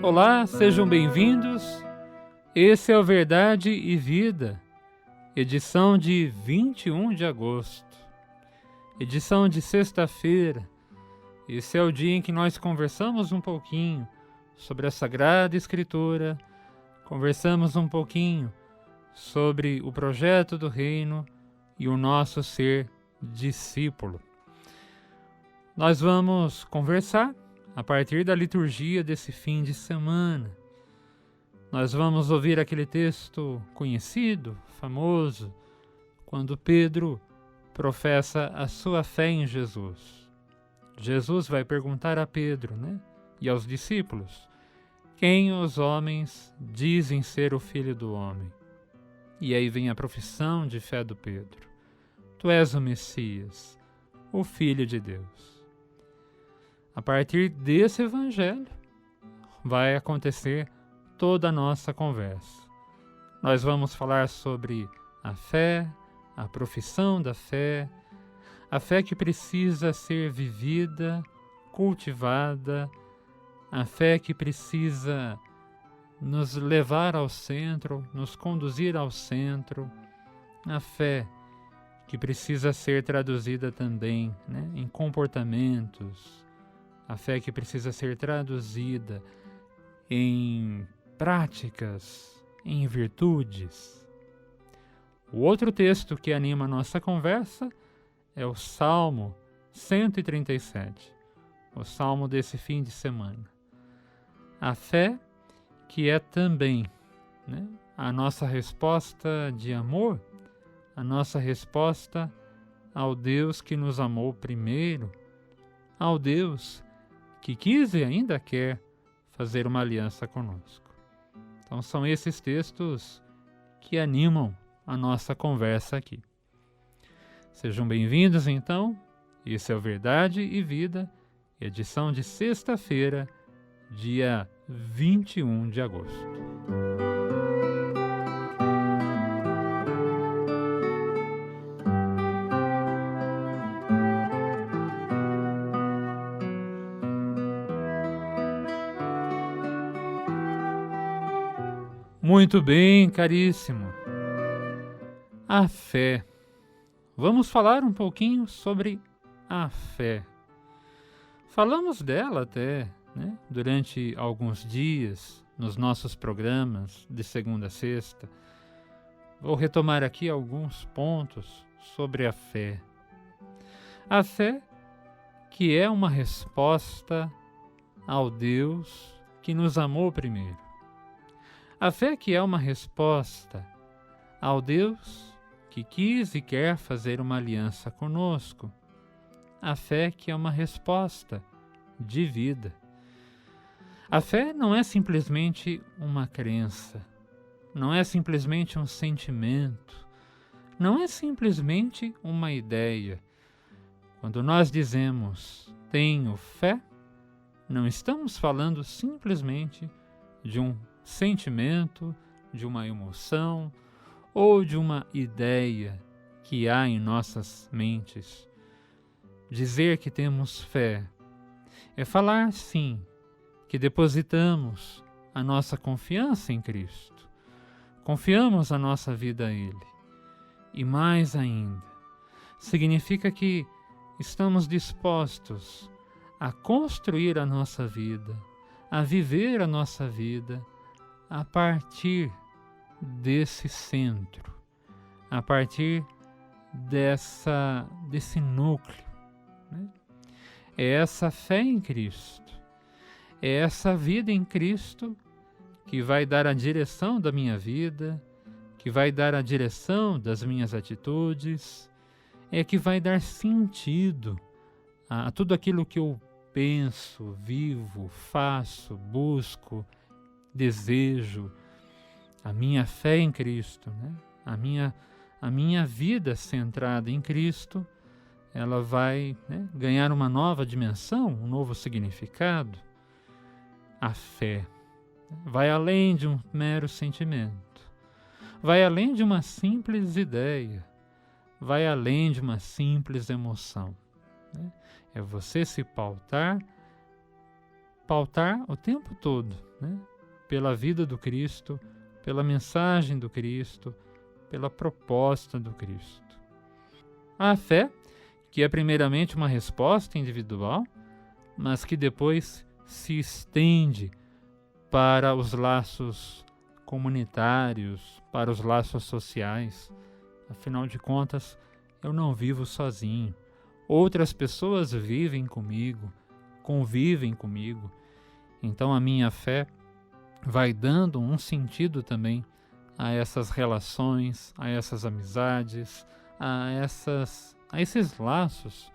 Olá, sejam bem-vindos. Esse é o Verdade e Vida, edição de 21 de agosto, edição de sexta-feira. Esse é o dia em que nós conversamos um pouquinho sobre a Sagrada Escritura, conversamos um pouquinho sobre o projeto do Reino e o nosso ser discípulo. Nós vamos conversar a partir da liturgia desse fim de semana. Nós vamos ouvir aquele texto conhecido, famoso, quando Pedro professa a sua fé em Jesus. Jesus vai perguntar a Pedro, e aos discípulos: quem os homens dizem ser o Filho do Homem? E aí vem a profissão de fé do Pedro: tu és o Messias, o Filho de Deus. A partir desse evangelho vai acontecer toda a nossa conversa. Nós vamos falar sobre a fé, a profissão da fé, a fé que precisa ser vivida, cultivada, a fé que precisa nos levar ao centro, nos conduzir ao centro, a fé que precisa ser traduzida também, em comportamentos, a fé que precisa ser traduzida em práticas, em virtudes. O outro texto que anima a nossa conversa é o Salmo 137, o Salmo desse fim de semana. A fé que é também a nossa resposta de amor, a nossa resposta ao Deus que nos amou primeiro, ao Deus que quis e ainda quer fazer uma aliança conosco. Então são esses textos que animam a nossa conversa aqui. Sejam bem-vindos então, esse é o Verdade e Vida, edição de sexta-feira, dia 21 de agosto. Muito bem, caríssimo. A fé. Vamos falar um pouquinho sobre a fé. Falamos dela até, durante alguns dias, nos nossos programas de segunda a sexta. Vou retomar aqui alguns pontos sobre a fé. A fé que é uma resposta ao Deus que nos amou primeiro. A fé que é uma resposta ao Deus que quis e quer fazer uma aliança conosco. A fé que é uma resposta de vida. A fé não é simplesmente uma crença, não é simplesmente um sentimento, não é simplesmente uma ideia. Quando nós dizemos tenho fé, não estamos falando simplesmente de um sentimento, de uma emoção ou de uma ideia que há em nossas mentes. Dizer que temos fé é falar, sim, que depositamos a nossa confiança em Cristo, confiamos a nossa vida a Ele. E mais ainda, significa que estamos dispostos a construir a nossa vida, a viver a nossa vida a partir desse centro, a partir desse núcleo. É essa fé em Cristo, é essa vida em Cristo que vai dar a direção da minha vida, que vai dar a direção das minhas atitudes, é que vai dar sentido a tudo aquilo que eu penso, vivo, faço, busco, desejo. A minha fé em Cristo, a minha vida centrada em Cristo, ela vai ganhar uma nova dimensão, um novo significado. A fé vai além de um mero sentimento, vai além de uma simples ideia, vai além de uma simples emoção. É você se pautar pautar o tempo todo, né? Pela vida do Cristo, pela mensagem do Cristo, pela proposta do Cristo. A fé, que é primeiramente uma resposta individual, mas que depois se estende para os laços comunitários, para os laços sociais. Afinal de contas, eu não vivo sozinho. Outras pessoas vivem comigo, convivem comigo. Então a minha fé vai dando um sentido também a essas relações, a essas amizades, a esses laços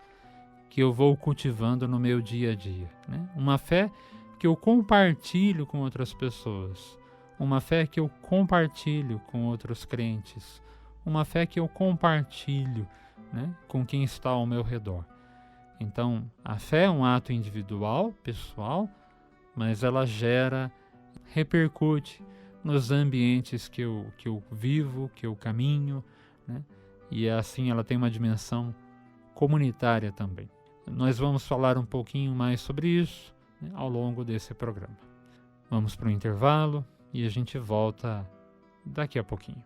que eu vou cultivando no meu dia a dia, né? Uma fé que eu compartilho com outras pessoas, uma fé que eu compartilho com outros crentes, uma fé que eu compartilho, né, com quem está ao meu redor. Então, a fé é um ato individual, pessoal, mas ela repercute nos ambientes que eu vivo, que eu caminho, né? E assim ela tem uma dimensão comunitária também. Nós vamos falar um pouquinho mais sobre isso, né, ao longo desse programa. Vamos para o intervalo e a gente volta daqui a pouquinho.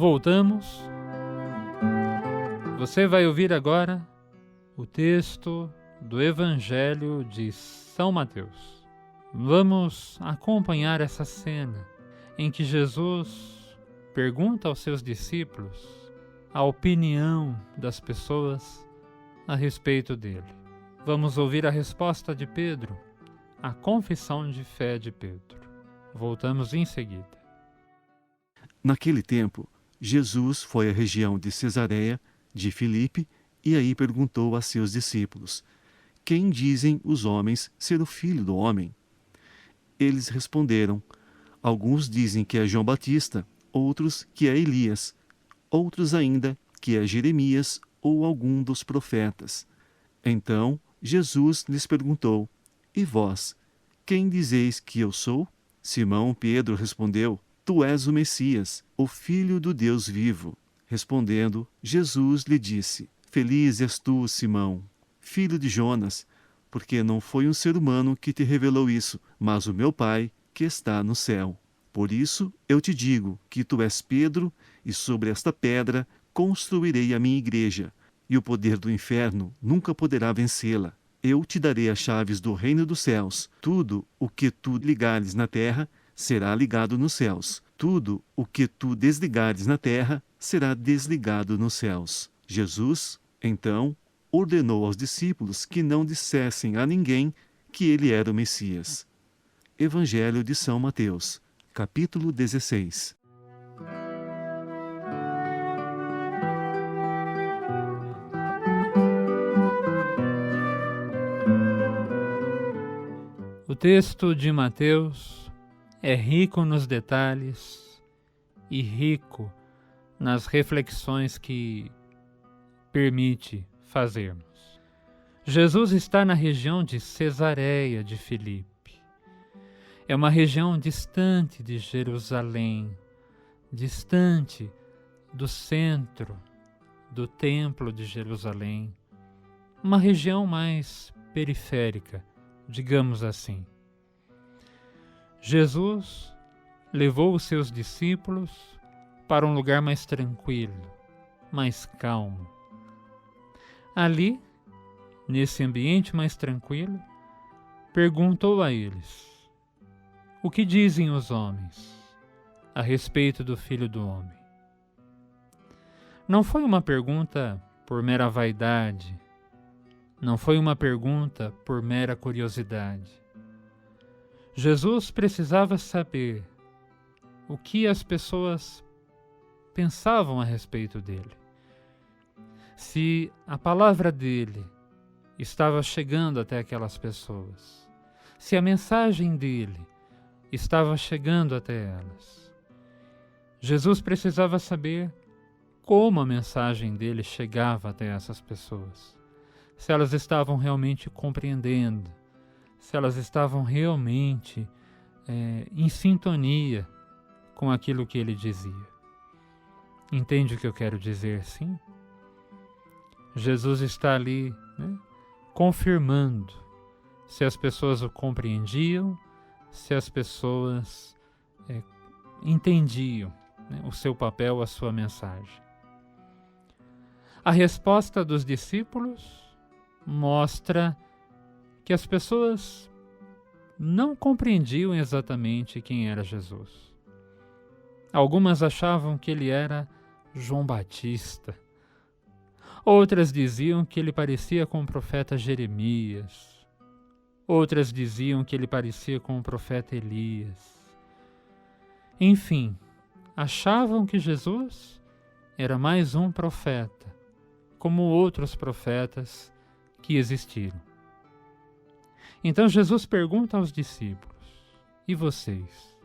Voltamos. Você vai ouvir agora o texto do Evangelho de São Mateus. Vamos acompanhar essa cena em que Jesus pergunta aos seus discípulos a opinião das pessoas a respeito dele. Vamos ouvir a resposta de Pedro, a confissão de fé de Pedro. Voltamos em seguida. Naquele tempo, Jesus foi à região de Cesareia de Filipe e aí perguntou a seus discípulos: quem dizem os homens ser o Filho do Homem? Eles responderam: alguns dizem que é João Batista, outros que é Elias, outros ainda que é Jeremias ou algum dos profetas. Então Jesus lhes perguntou: e vós, quem dizeis que eu sou? Simão Pedro respondeu: tu és o Messias, o Filho do Deus vivo. Respondendo, Jesus lhe disse: feliz és tu, Simão, filho de Jonas, porque não foi um ser humano que te revelou isso, mas o meu Pai que está no céu. Por isso eu te digo que tu és Pedro, e sobre esta pedra construirei a minha igreja, e o poder do inferno nunca poderá vencê-la. Eu te darei as chaves do reino dos céus. Tudo o que tu ligares na terra será ligado nos céus. Tudo o que tu desligares na terra será desligado nos céus. Jesus, então, ordenou aos discípulos que não dissessem a ninguém que ele era o Messias. Evangelho de São Mateus, capítulo 16. O texto de Mateus é rico nos detalhes e rico nas reflexões que permite fazermos. Jesus está na região de Cesareia de Filipe. É uma região distante de Jerusalém, distante do centro do Templo de Jerusalém, uma região mais periférica, digamos assim. Jesus levou os seus discípulos para um lugar mais tranquilo, mais calmo. Ali, nesse ambiente mais tranquilo, perguntou a eles: o que dizem os homens a respeito do Filho do Homem? Não foi uma pergunta por mera vaidade, não foi uma pergunta por mera curiosidade. Jesus precisava saber o que as pessoas pensavam a respeito dele. Se a palavra dele estava chegando até aquelas pessoas, se a mensagem dele estava chegando até elas. Jesus precisava saber como a mensagem dele chegava até essas pessoas. Se elas estavam realmente compreendendo, se elas estavam realmente em sintonia com aquilo que ele dizia. Entende o que eu quero dizer, sim? Jesus está ali, confirmando se as pessoas o compreendiam, se as pessoas entendiam o seu papel, a sua mensagem. A resposta dos discípulos mostra que as pessoas não compreendiam exatamente quem era Jesus. Algumas achavam que ele era João Batista. Outras diziam que ele parecia com o profeta Jeremias. Outras diziam que ele parecia com o profeta Elias. Enfim, achavam que Jesus era mais um profeta, como outros profetas que existiram. Então Jesus pergunta aos discípulos: e vocês?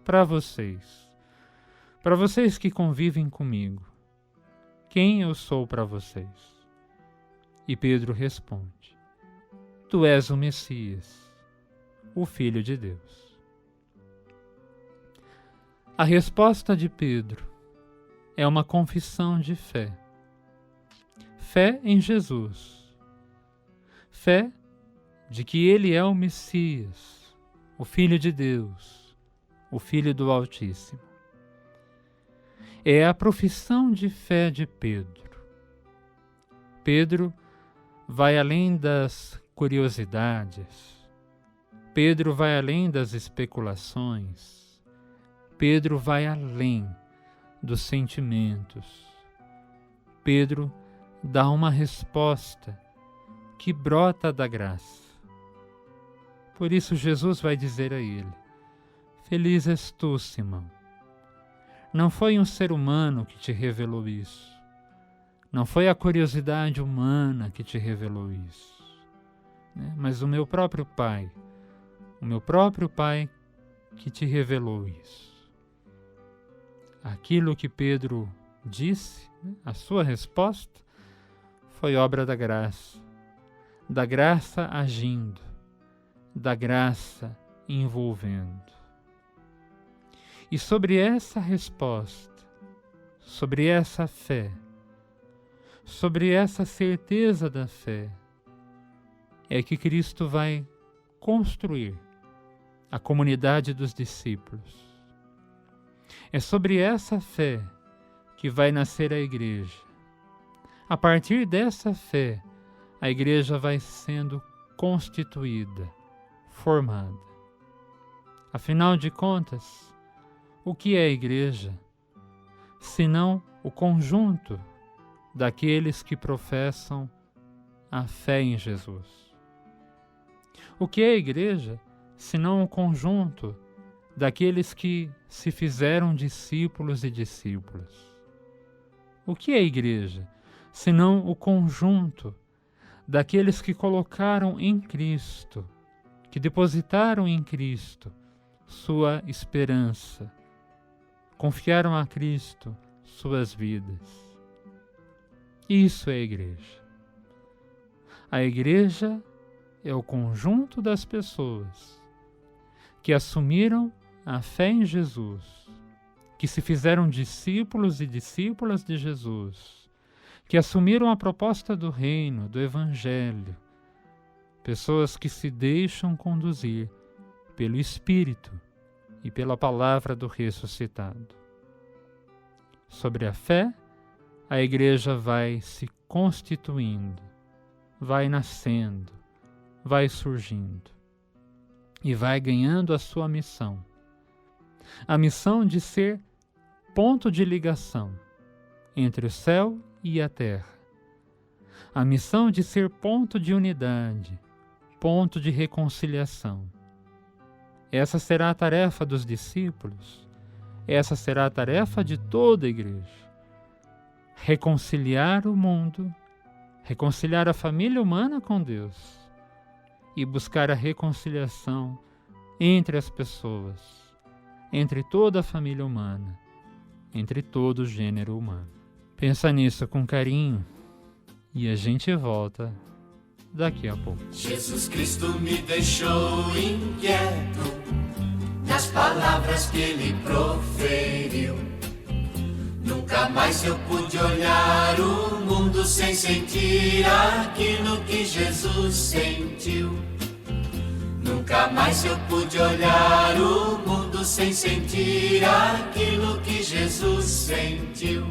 Para vocês que convivem comigo, quem eu sou para vocês? E Pedro responde: tu és o Messias, o Filho de Deus. A resposta de Pedro é uma confissão de fé. Fé em Jesus. Fé de que ele é o Messias, o Filho de Deus, o Filho do Altíssimo. é a profissão de fé de Pedro. Pedro vai além das curiosidades. Pedro vai além das especulações. Pedro vai além dos sentimentos. Pedro dá uma resposta que brota da graça. Por isso Jesus vai dizer a ele: feliz és tu, Simão. Não foi um ser humano que te revelou isso. Não foi a curiosidade humana que te revelou isso, né? Mas o meu próprio Pai. O meu próprio Pai que te revelou isso. Aquilo que Pedro disse, né, a sua resposta, foi obra da graça agindo, da graça envolvendo. E sobre essa resposta, sobre essa fé, sobre essa certeza da fé, é que Cristo vai construir a comunidade dos discípulos. É sobre essa fé que vai nascer a igreja. A partir dessa fé, a igreja vai sendo constituída, formada. Afinal de contas, o que é a igreja, senão o conjunto daqueles que professam a fé em Jesus? O que é a igreja, senão o conjunto daqueles que se fizeram discípulos e discípulas? O que é a igreja, senão o conjunto daqueles que colocaram em Cristo, que depositaram em Cristo sua esperança, confiaram a Cristo suas vidas? Isso é a igreja. A igreja é o conjunto das pessoas que assumiram a fé em Jesus, que se fizeram discípulos e discípulas de Jesus, que assumiram a proposta do reino, do evangelho, pessoas que se deixam conduzir pelo Espírito e pela palavra do ressuscitado. Sobre a fé, a igreja vai se constituindo, vai nascendo, vai surgindo e vai ganhando a sua missão. A missão de ser ponto de ligação entre o céu e a terra. A missão de ser ponto de unidade, ponto de reconciliação. Essa será a tarefa dos discípulos, essa será a tarefa de toda a igreja. Reconciliar o mundo, reconciliar a família humana com Deus e buscar a reconciliação entre as pessoas, entre toda a família humana, entre todo o gênero humano. Pensa nisso com carinho e a gente volta daqui a pouco. Jesus Cristo me deixou inquieto nas palavras que ele proferiu. Nunca mais eu pude olhar o mundo sem sentir aquilo que Jesus sentiu. Nunca mais eu pude olhar o mundo sem sentir aquilo que Jesus sentiu.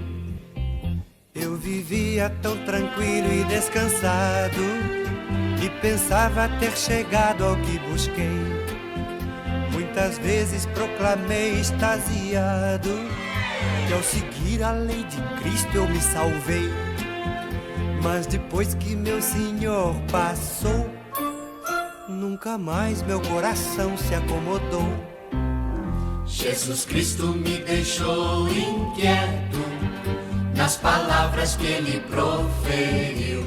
Eu vivia tão tranquilo e descansado e pensava ter chegado ao que busquei. Muitas vezes proclamei extasiado que ao seguir a lei de Cristo eu me salvei. Mas depois que meu Senhor passou, nunca mais meu coração se acomodou. Jesus Cristo me deixou inquieto nas palavras que ele proferiu.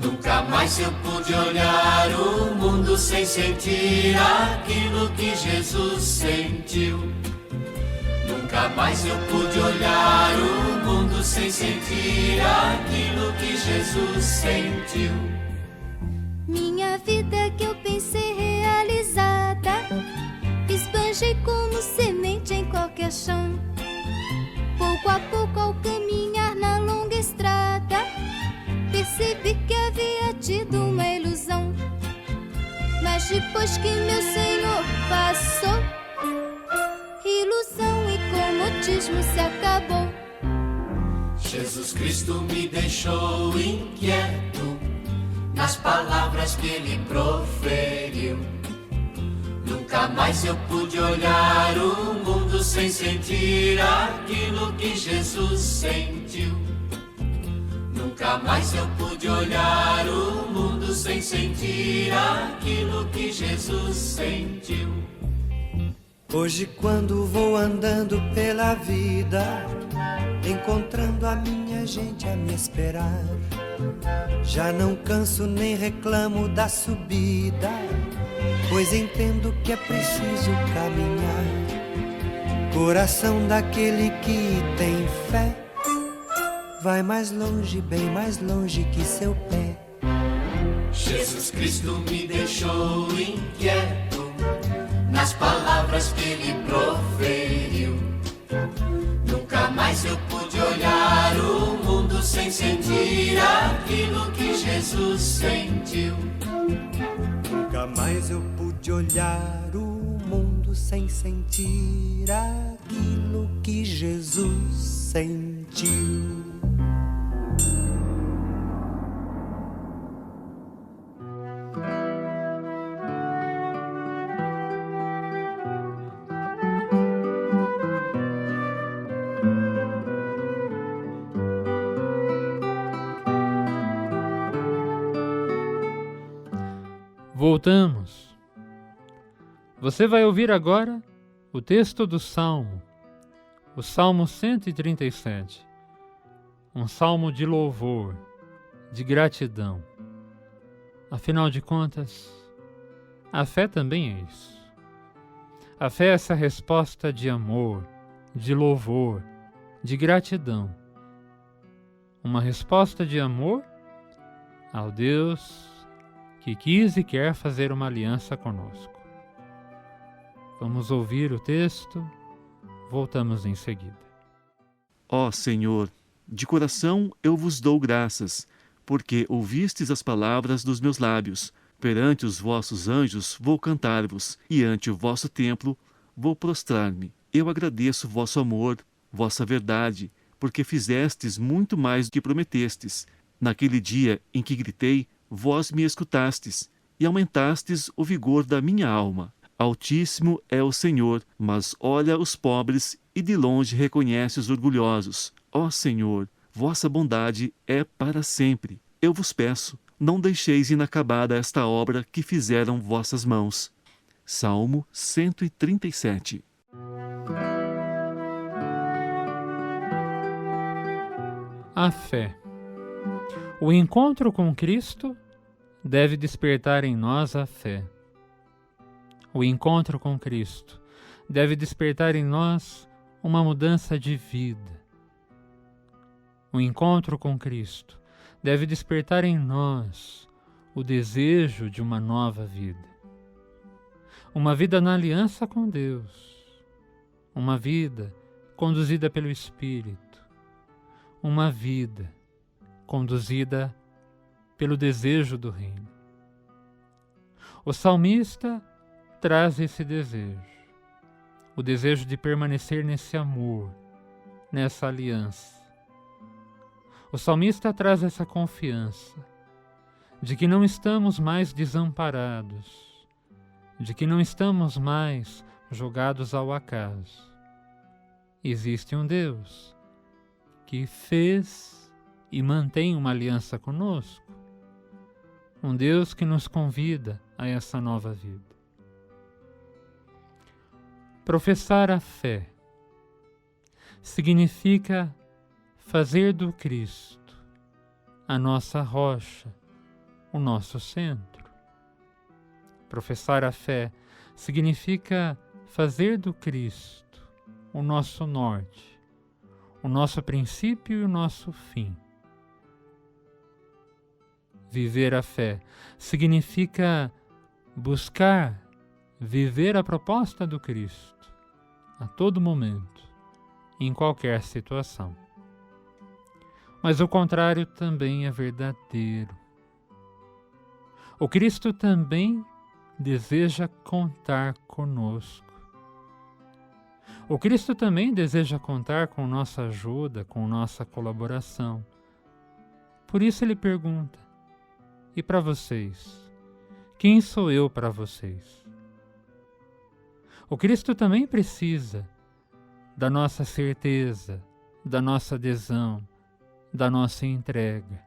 Nunca mais eu pude olhar o mundo sem sentir aquilo que Jesus sentiu. Nunca mais eu pude olhar o mundo sem sentir aquilo que Jesus sentiu. Minha vida que eu pensei realizada, esbanjei como semente em qualquer chão. Pouco a pouco ao caminhar na longa estrada, percebi que havia tido uma ilusão. Mas depois que meu Senhor passou, ilusão e como romantismo se acabou. Jesus Cristo me deixou inquieto nas palavras que ele proferiu. Nunca mais eu pude olhar o mundo sem sentir aquilo que Jesus sentiu. Nunca mais eu pude olhar o mundo sem sentir aquilo que Jesus sentiu. Hoje quando vou andando pela vida, encontrando a minha gente a me esperar, já não canso nem reclamo da subida, pois entendo que é preciso caminhar. Coração daquele que tem fé vai mais longe, bem mais longe que seu pé. Jesus Cristo me deixou inquieto nas palavras que ele proferiu. Nunca mais eu pude olhar o mundo sem sentir aquilo que Jesus sentiu. Nunca mais eu pude olhar o mundo sem sentir aquilo que Jesus sentiu. Voltamos. Você vai ouvir agora o texto do Salmo, o Salmo 137, um salmo de louvor, de gratidão. Afinal de contas, a fé também é isso. A fé é essa resposta de amor, de louvor, de gratidão. Uma resposta de amor ao Deus que quis e quer fazer uma aliança conosco. Vamos ouvir o texto, voltamos em seguida. Ó Senhor, de coração eu vos dou graças, porque ouvistes as palavras dos meus lábios. Perante os vossos anjos vou cantar-vos, e ante o vosso templo vou prostrar-me. Eu agradeço vosso amor, vossa verdade, porque fizestes muito mais do que prometestes. Naquele dia em que gritei, vós me escutastes, e aumentastes o vigor da minha alma. Altíssimo é o Senhor, mas olha os pobres e de longe reconhece os orgulhosos. Ó Senhor, vossa bondade é para sempre. Eu vos peço, não deixeis inacabada esta obra que fizeram vossas mãos. Salmo 137. A fé. O encontro com Cristo deve despertar em nós a fé. O encontro com Cristo deve despertar em nós uma mudança de vida. O encontro com Cristo deve despertar em nós o desejo de uma nova vida. Uma vida na aliança com Deus. Uma vida conduzida pelo Espírito. Uma vida conduzida pelo desejo do reino. O salmista traz esse desejo, o desejo de permanecer nesse amor, nessa aliança. O salmista traz essa confiança de que não estamos mais desamparados, de que não estamos mais jogados ao acaso. Existe um Deus que fez e mantém uma aliança conosco, um Deus que nos convida a essa nova vida. Professar a fé significa fazer do Cristo a nossa rocha, o nosso centro. Professar a fé significa fazer do Cristo o nosso norte, o nosso princípio e o nosso fim. Viver a fé significa buscar viver a proposta do Cristo a todo momento, em qualquer situação. Mas o contrário também é verdadeiro. O Cristo também deseja contar conosco. O Cristo também deseja contar com nossa ajuda, com nossa colaboração. Por isso ele pergunta: e para vocês? Quem sou eu para vocês? O Cristo também precisa da nossa certeza, da nossa adesão, da nossa entrega.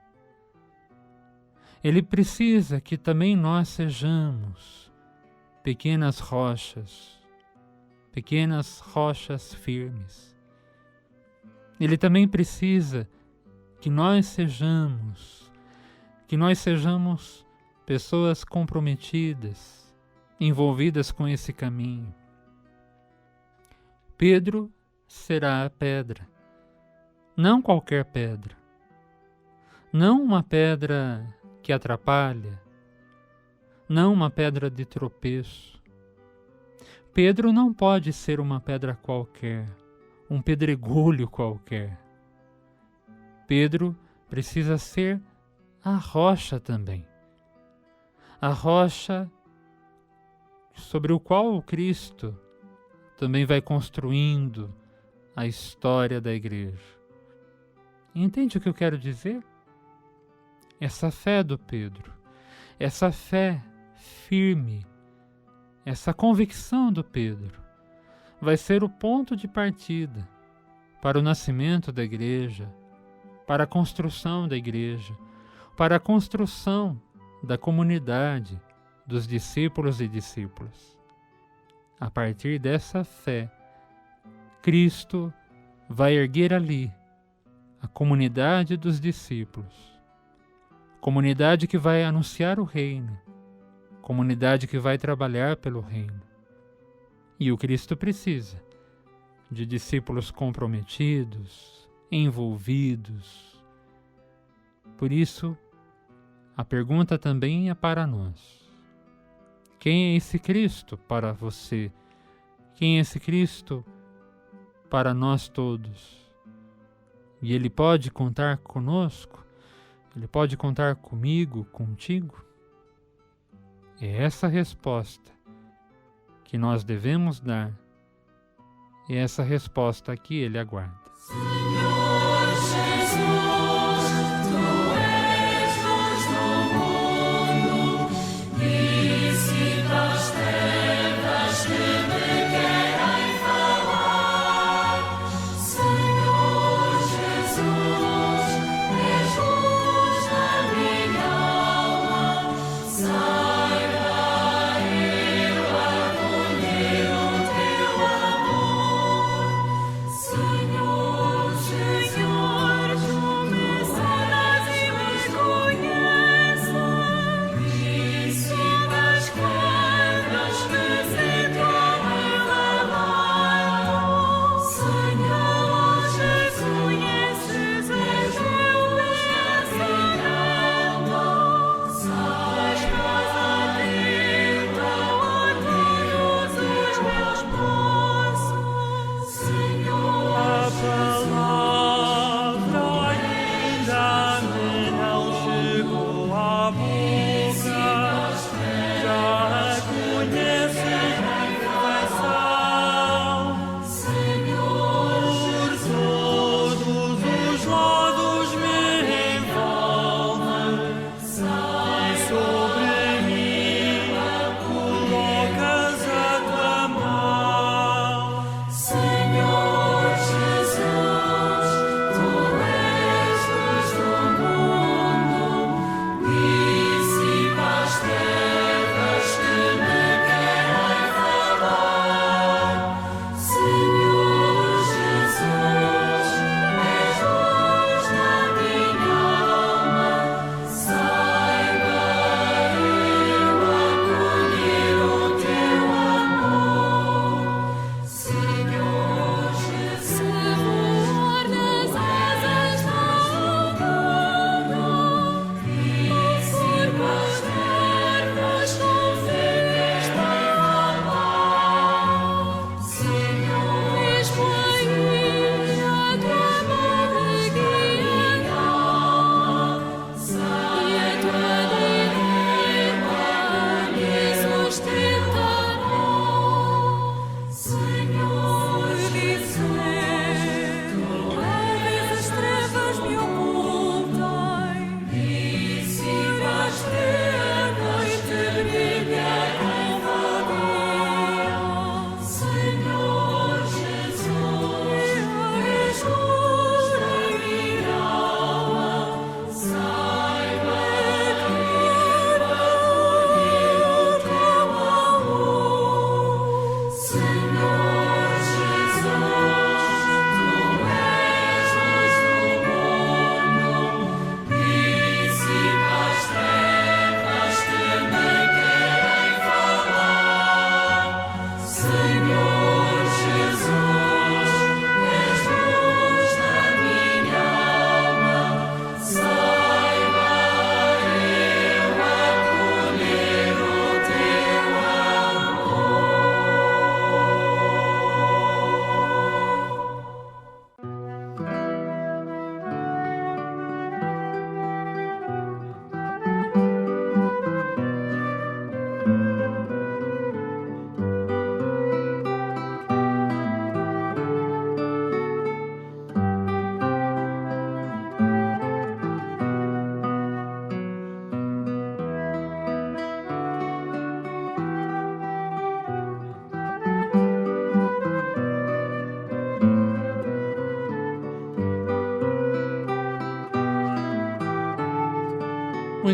Ele precisa que também nós sejamos pequenas rochas firmes. Ele também precisa que nós sejamos pessoas comprometidas, envolvidas com esse caminho. Pedro será a pedra, não qualquer pedra, não uma pedra que atrapalha, não uma pedra de tropeço. Pedro não pode ser uma pedra qualquer, um pedregulho qualquer. Pedro precisa ser a rocha também, a rocha sobre o qual o Cristo também vai construindo a história da igreja. Entende o que eu quero dizer? Essa fé do Pedro, essa fé firme, essa convicção do Pedro vai ser o ponto de partida para o nascimento da igreja, para a construção da igreja, para a construção da comunidade dos discípulos e discípulas. A partir dessa fé, Cristo vai erguer ali a comunidade dos discípulos, comunidade que vai anunciar o reino, comunidade que vai trabalhar pelo reino. E o Cristo precisa de discípulos comprometidos, envolvidos. Por isso, a pergunta também é para nós. Quem é esse Cristo para você? Quem é esse Cristo para nós todos? E Ele pode contar conosco? Ele pode contar comigo, contigo? É essa resposta que nós devemos dar. É essa resposta que Ele aguarda. Senhor Jesus.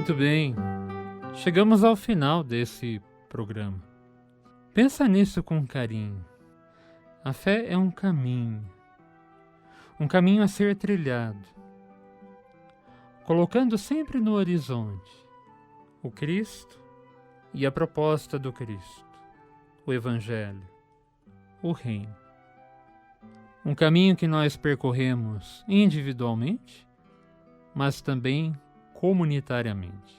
Muito bem, chegamos ao final desse programa. Pensa nisso com carinho. A fé é um caminho a ser trilhado, colocando sempre no horizonte o Cristo e a proposta do Cristo, o Evangelho, o Reino. Um caminho que nós percorremos individualmente, mas também comunitariamente.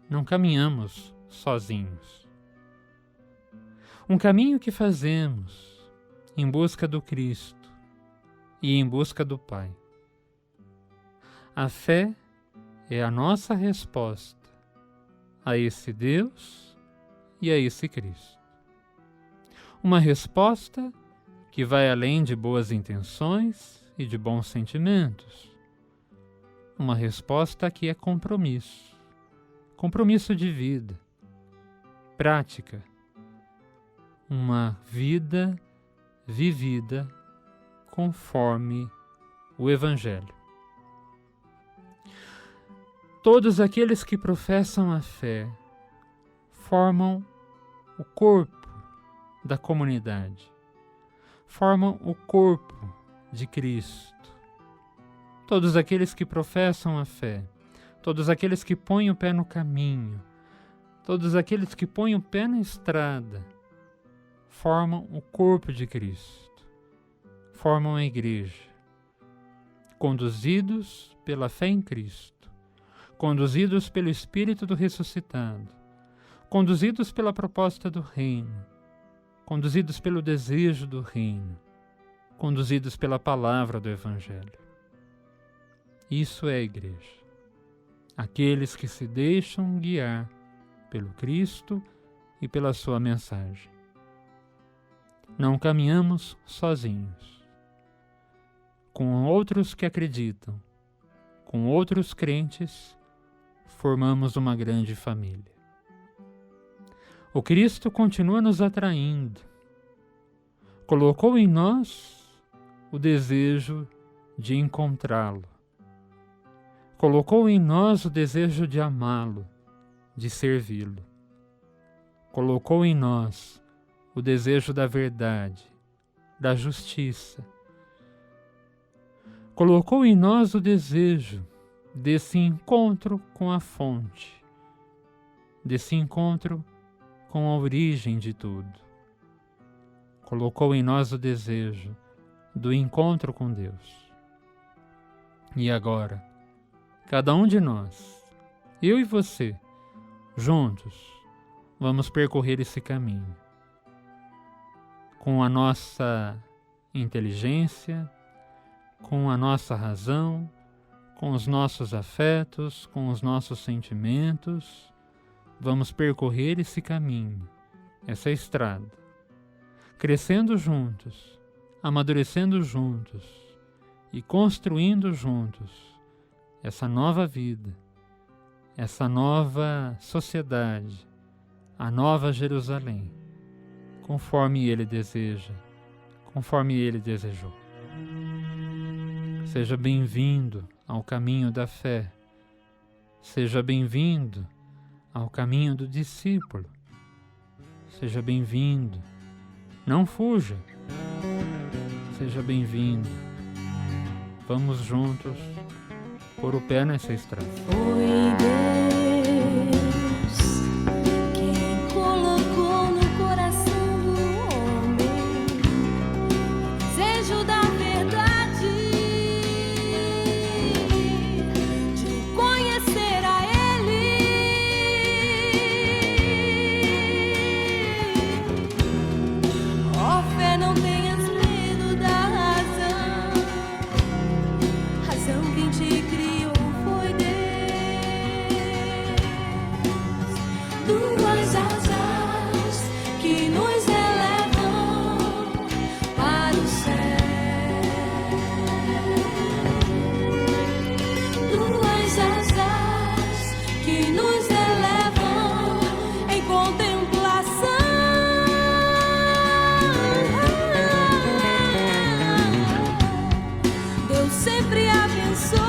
Não caminhamos sozinhos. Um caminho que fazemos em busca do Cristo e em busca do Pai. A fé é a nossa resposta a esse Deus e a esse Cristo. Uma resposta que vai além de boas intenções e de bons sentimentos. Uma resposta que é compromisso. Compromisso de vida, prática. Uma vida vivida conforme o Evangelho. Todos aqueles que professam a fé formam o corpo da comunidade, formam o corpo de Cristo. Todos aqueles que professam a fé, todos aqueles que põem o pé no caminho, todos aqueles que põem o pé na estrada, formam o corpo de Cristo, formam a igreja, conduzidos pela fé em Cristo, conduzidos pelo Espírito do ressuscitado, conduzidos pela proposta do reino, conduzidos pelo desejo do reino, conduzidos pela palavra do Evangelho. Isso é a igreja. Aqueles que se deixam guiar pelo Cristo e pela sua mensagem. Não caminhamos sozinhos. Com outros que acreditam, com outros crentes, formamos uma grande família. O Cristo continua nos atraindo. Colocou em nós o desejo de encontrá-lo. Colocou em nós o desejo de amá-lo, de servi-lo. Colocou em nós o desejo da verdade, da justiça. Colocou em nós o desejo desse encontro com a fonte, desse encontro com a origem de tudo. Colocou em nós o desejo do encontro com Deus. E agora, cada um de nós, eu e você, juntos, vamos percorrer esse caminho. Com a nossa inteligência, com a nossa razão, com os nossos afetos, com os nossos sentimentos, vamos percorrer esse caminho, essa estrada, crescendo juntos, amadurecendo juntos e construindo juntos essa nova vida, essa nova sociedade, a nova Jerusalém, conforme Ele deseja, conforme Ele desejou. Seja bem-vindo ao caminho da fé, seja bem-vindo ao caminho do discípulo, seja bem-vindo, não fuja, seja bem-vindo, vamos juntos pôr o pé nessa estrada. Foi Deus quem colocou no coração do homem o desejo da verdade, de conhecer a Ele. Ó fé, não tenhas medo da razão, razão quem te criou. Duas asas que nos elevam para o céu. Duas asas que nos elevam em contemplação. Deus sempre abençoa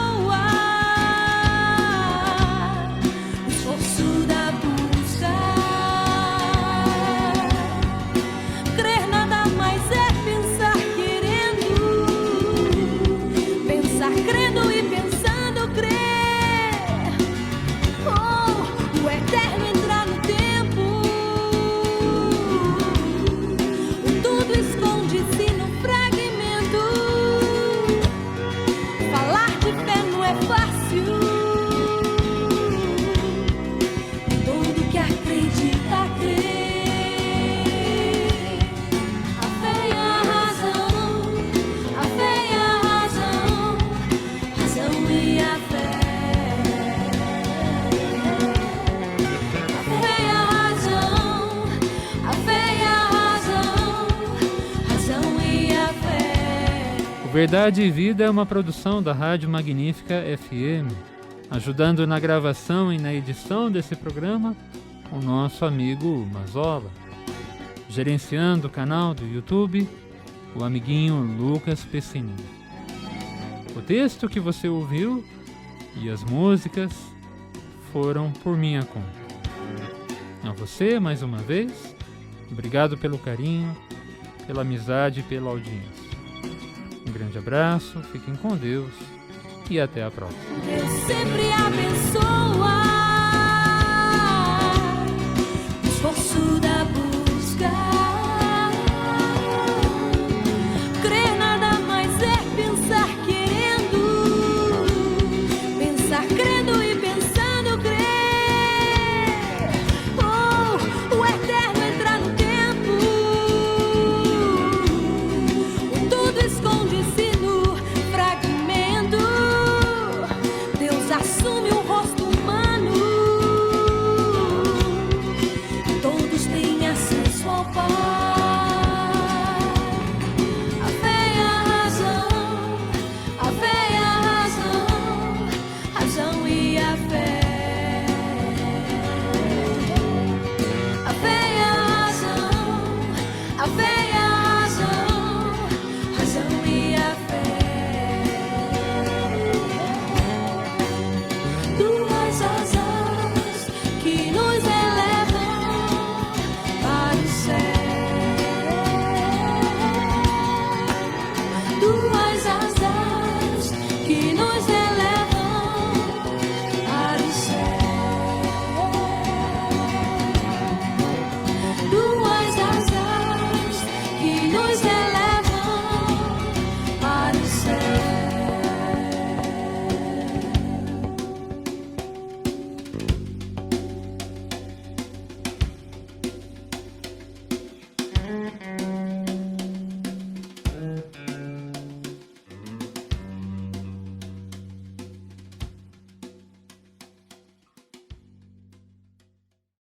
Verdade e Vida é uma produção da Rádio Magnífica FM, ajudando na gravação e na edição desse programa o nosso amigo Mazola. Gerenciando o canal do YouTube, o amiguinho Lucas Pessini. O texto que você ouviu e as músicas foram por minha conta. A você, mais uma vez, obrigado pelo carinho, pela amizade e pela audiência. Um grande abraço, fiquem com Deus e até a próxima. Deus sempre abençoa o esforço da busca. Crer nada mais é pensar querendo, pensar crendo e pensando crer. Oh, o eterno entra no tempo, o tudo esconde-se no fragmento. Deus assume o rosto humano, todos têm acesso ao Pai. A fé e a razão, a fé e a razão, razão e a fé. A fé e a razão, a fé e a razão, razão e a fé. Duas asas que nos elevam para o céu. Duas asas que nos elevam para o céu. Duas asas que nos elevam para o céu.